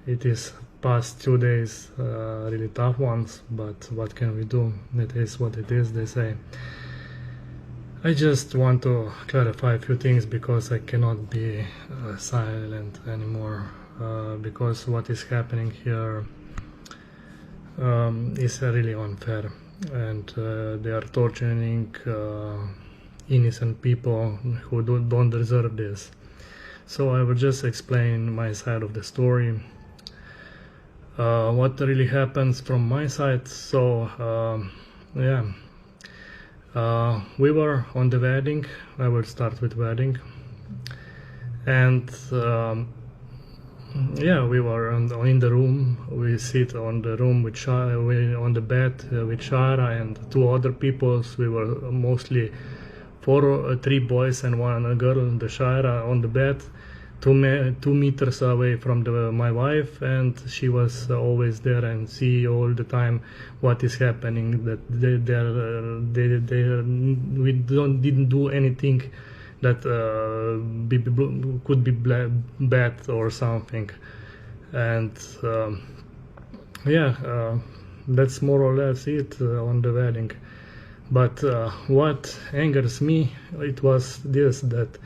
it is past 2 days, really tough ones, but what can we do? It is what it is, they say. I just want to clarify a few things because I cannot be silent anymore, because what is happening here is really unfair, and they are torturing innocent people who don't deserve this. So I will just explain my side of the story, what really happens from my side. So yeah, we were on the wedding. I will start with wedding, and yeah, we were in the room. We sit on the room with Shaira, on the bed with Shaira and two other people. We were mostly three boys and one girl, the Shaira, on the bed, 2 meters away from my wife, and she was always there and see all the time what is happening. That we didn't do anything that could be bad or something, and yeah, that's more or less it on the wedding. But what angers me, it was this, that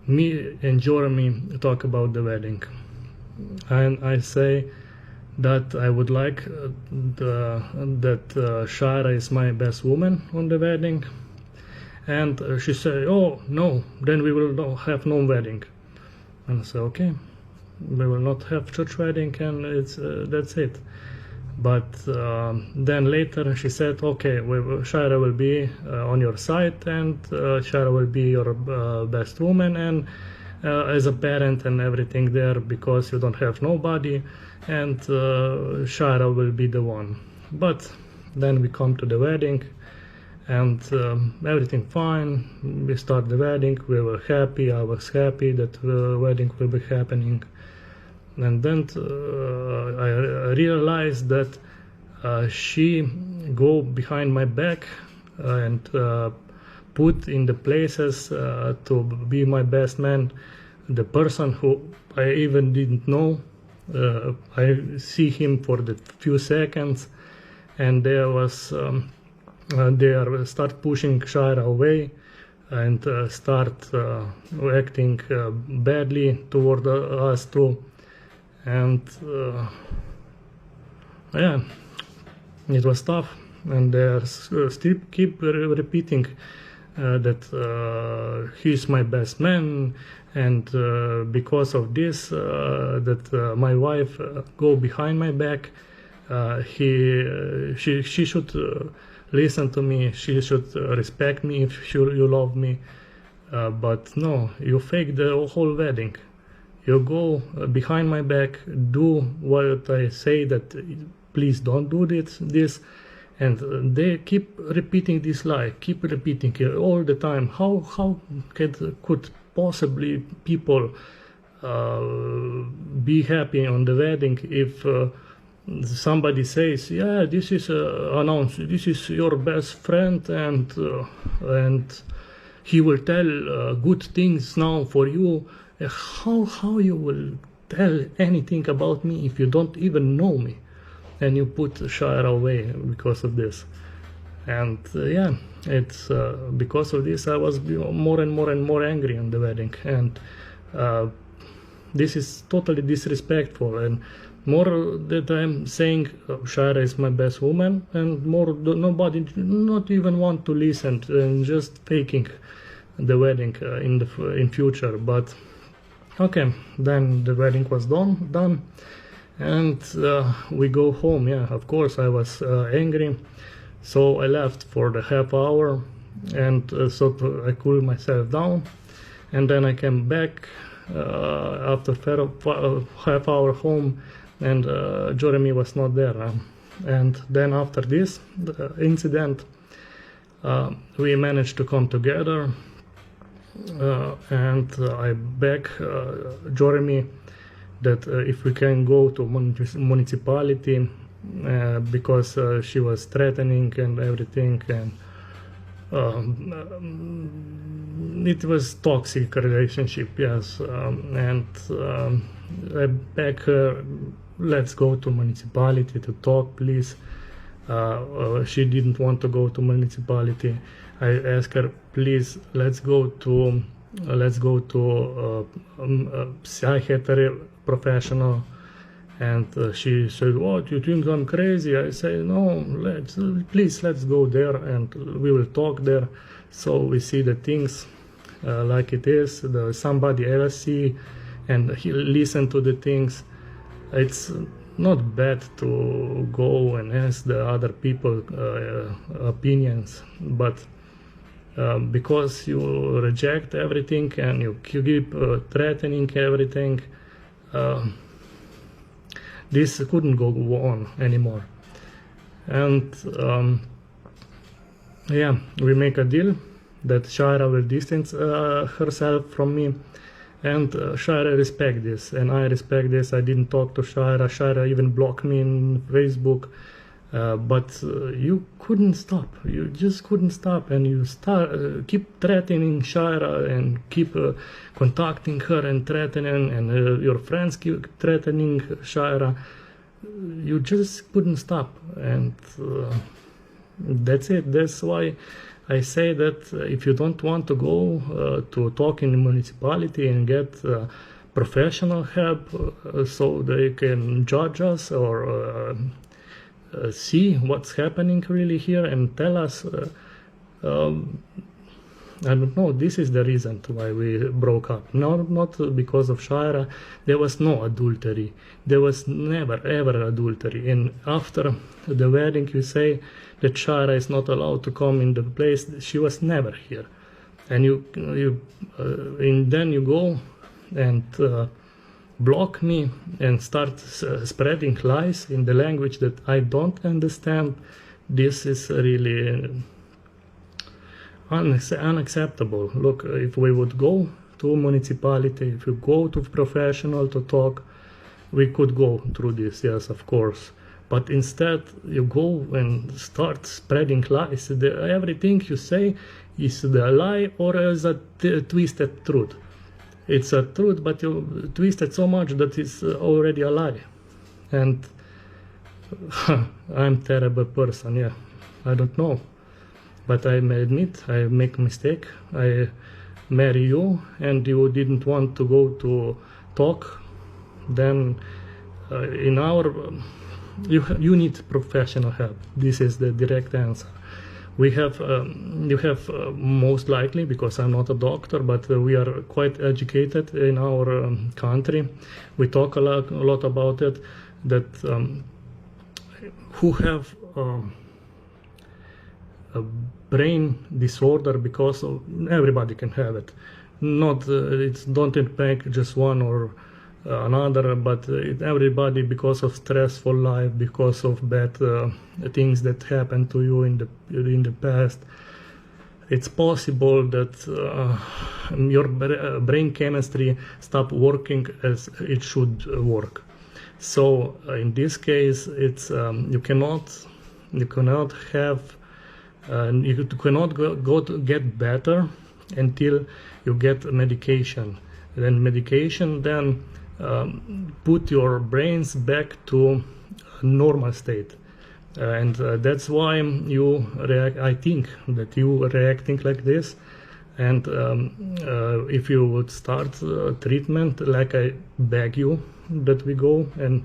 me and Jorryme talk about the wedding, and I say that I would like that Shaira is my best woman on the wedding, and she said, oh no, then we will not have no wedding. And I said, okay, we will not have church wedding, and it's that's it. But then later she said, okay, Shaira will be on your side, and Shaira will be your best woman, and as a parent and everything there, because you don't have nobody, and Shaira will be the one. But then we come to the wedding, and everything fine. We start the wedding, we were happy, I was happy that the wedding will be happening. And then I realized that she go behind my back and put in the places to be my best man the person who I even didn't know. I see him for the few seconds, and there was they start pushing Shaira away and start acting badly toward us too. And yeah, it was tough, and they still keep repeating that he's my best man, and because of this, that my wife go behind my back. She should listen to me. She should respect me if you love me. But no, you fake the whole wedding. You go behind my back, do what I say, that please don't do this, and they keep repeating this lie, keep repeating it all the time. How could possibly people be happy on the wedding if somebody says, yeah, this is announced, this is your best friend, and he will tell good things now for you. How you will tell anything about me if you don't even know me? And you put Shaira away because of this. And yeah, it's because of this I was more and more angry on the wedding, and this is totally disrespectful, and more that I'm saying Shaira is my best woman, and more nobody not even want to listen and just faking the wedding in future. But okay, then the wedding was done, and we go home. Yeah, of course I was angry, so I left for the half hour, and so I cooled myself down, and then I came back after half hour home, and Jorryme was not there. And then after this incident, we managed to come together. And I beg Jorryme that if we can go to municipality, because she was threatening and everything, and it was toxic relationship, yes, and I begged her, let's go to municipality to talk, please. She didn't want to go to municipality. I asked her, please, let's go to psychiatry professional. And she said, what, you think I'm crazy? I say, no, please, let's go there and we will talk there. So we see the things like it is, somebody else see and he listen to the things. It's not bad to go and ask the other people opinions, but because you reject everything and you keep threatening everything, this couldn't go on anymore. And yeah, we make a deal that Shaira will distance herself from me, and Shaira respect this, and I respect this. I didn't talk to Shaira. Shaira even blocked me in Facebook, but you couldn't stop. You just couldn't stop, and you keep threatening Shaira and keep contacting her and threatening, and your friends keep threatening Shaira. You just couldn't stop, and that's it. That's why I say that if you don't want to go to talk in the municipality and get professional help so they can judge us or see what's happening really here and tell us, I don't know, this is the reason why we broke up. Not because of Shaira. There was no adultery. There was never ever adultery. And after the wedding you say that Shaira is not allowed to come in the place. She was never here. And then you go and block me and start spreading lies in the language that I don't understand. This is really unacceptable. Look, if we would go to a municipality, if you go to professional to talk, we could go through this, yes, of course. But instead you go and start spreading lies. Everything you say is the lie or is a twisted truth. It's a truth, but you twist it so much that it's already a lie. And I'm a terrible person, yeah. I don't know. But I admit I make a mistake. I marry you and you didn't want to go to talk. Then you need professional help. This is the direct answer. You have most likely, because I'm not a doctor, but we are quite educated in our country. We talk a lot about it, that who have a brain disorder, because everybody can have it. Don't impact just one or another, but everybody, because of stressful life, because of bad things that happened to you in the past, it's possible that your brain chemistry stop working as it should work. So in this case, it's you cannot go to get better until you get medication. Then medication put your brains back to normal state, and that's why you react. I think that you reacting like this, and if you would start treatment, like I beg you that we go, and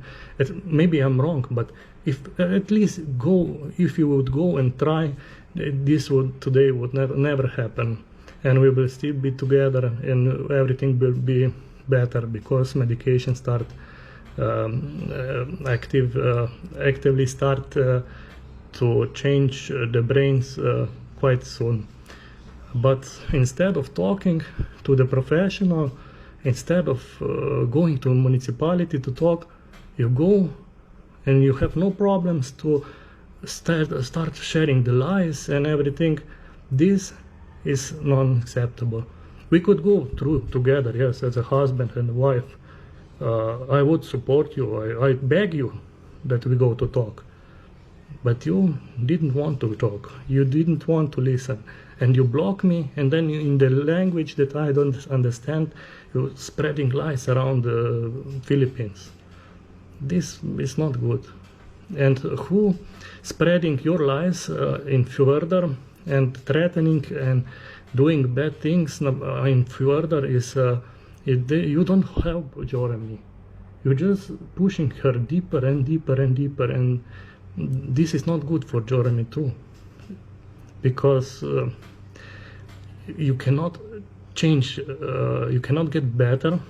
maybe I'm wrong, but if at least go, if you would go and try, this today would never happen, and we will still be together, and everything will be better, because medication start actively start to change the brains quite soon. But instead of talking to the professional, instead of going to a municipality to talk, you go and you have no problems to start sharing the lies and everything. This is non-acceptable. We could go through together, yes, as a husband and wife. I would support you. I beg you that we go to talk. But you didn't want to talk. You didn't want to listen. and you block me, and then you, in the language that I don't understand, you're spreading lies around the Philippines. This is not good. And who spreading your lies in further and threatening and doing bad things in further is you don't help jorryme. You're just pushing her deeper and deeper and deeper, and this is not good for jorryme too, because you cannot change, you cannot get better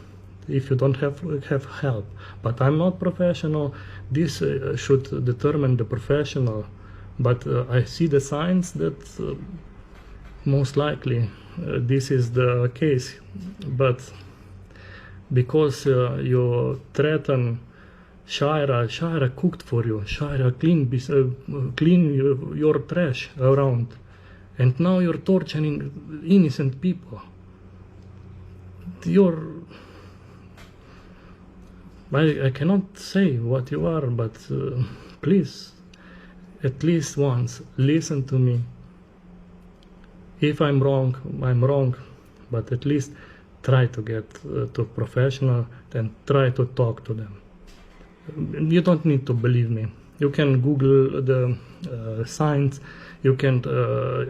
if you don't have help. But I'm not professional. This should determine the professional, but I see the signs that most likely this is the case. But because you threaten Shaira cooked for you, Shaira clean your trash around, and now you're torturing innocent people. I cannot say what you are, but please, at least once, listen to me. If I'm wrong, I'm wrong, but at least try to get to professional and try to talk to them. You don't need to believe me. You can Google the signs, you can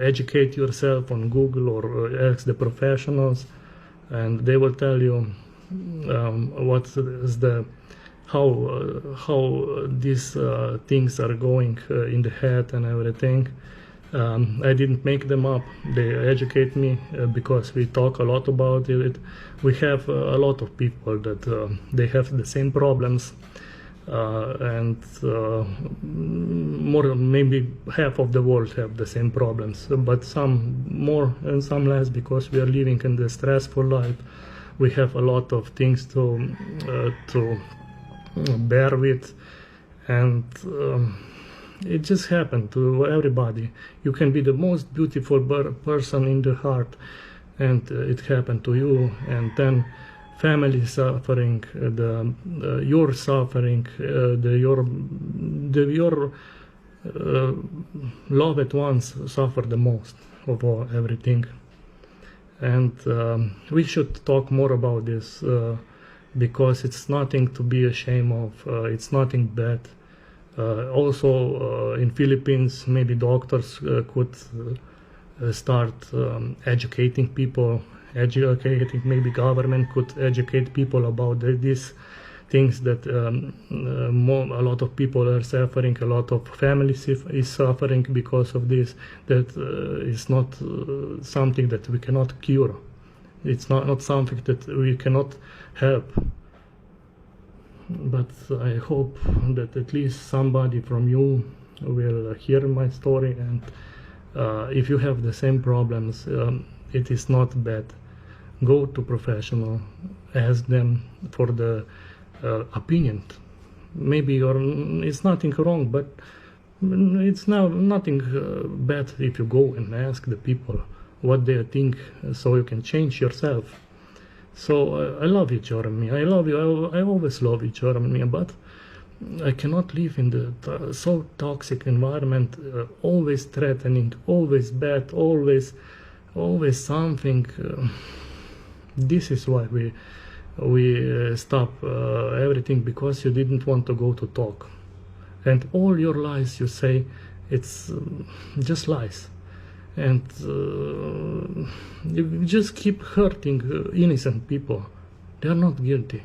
educate yourself on Google or ask the professionals, and they will tell you what is how these things are going in the head and everything. I didn't make them up. They educate me because we talk a lot about it. We have a lot of people that they have the same problems, and more, maybe half of the world have the same problems, but some more and some less, because we are living in the stressful life. We have a lot of things to bear with, and it just happened to everybody. You can be the most beautiful person in the heart, and it happened to you, and then family suffering, your suffering, your loved ones suffer the most of everything. And we should talk more about this, because it's nothing to be ashamed of. It's nothing bad. Also in Philippines, maybe doctors could start educating people, maybe government could educate people about these things, that a lot of people are suffering, a lot of families is suffering because of this, that is not something that we cannot cure. It's not something that we cannot help. But I hope that at least somebody from you will hear my story, and if you have the same problems, it is not bad. Go to professional, ask them for the opinion. Maybe it's nothing wrong, but it's nothing bad if you go and ask the people what they think, so you can change yourself. So I love you, jorryme. I love you. I always love you, jorryme. But I cannot live in the so toxic environment. Always threatening, always bad, always something. This is why we stop everything, because you didn't want to go to talk, and all your lies you say, it's just lies. And you just keep hurting innocent people. They are not guilty.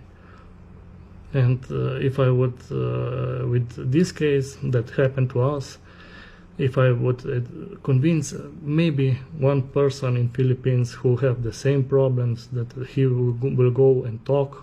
And if I would, with this case that happened to us, if I would convince maybe one person in Philippines who have the same problems, that he will go and talk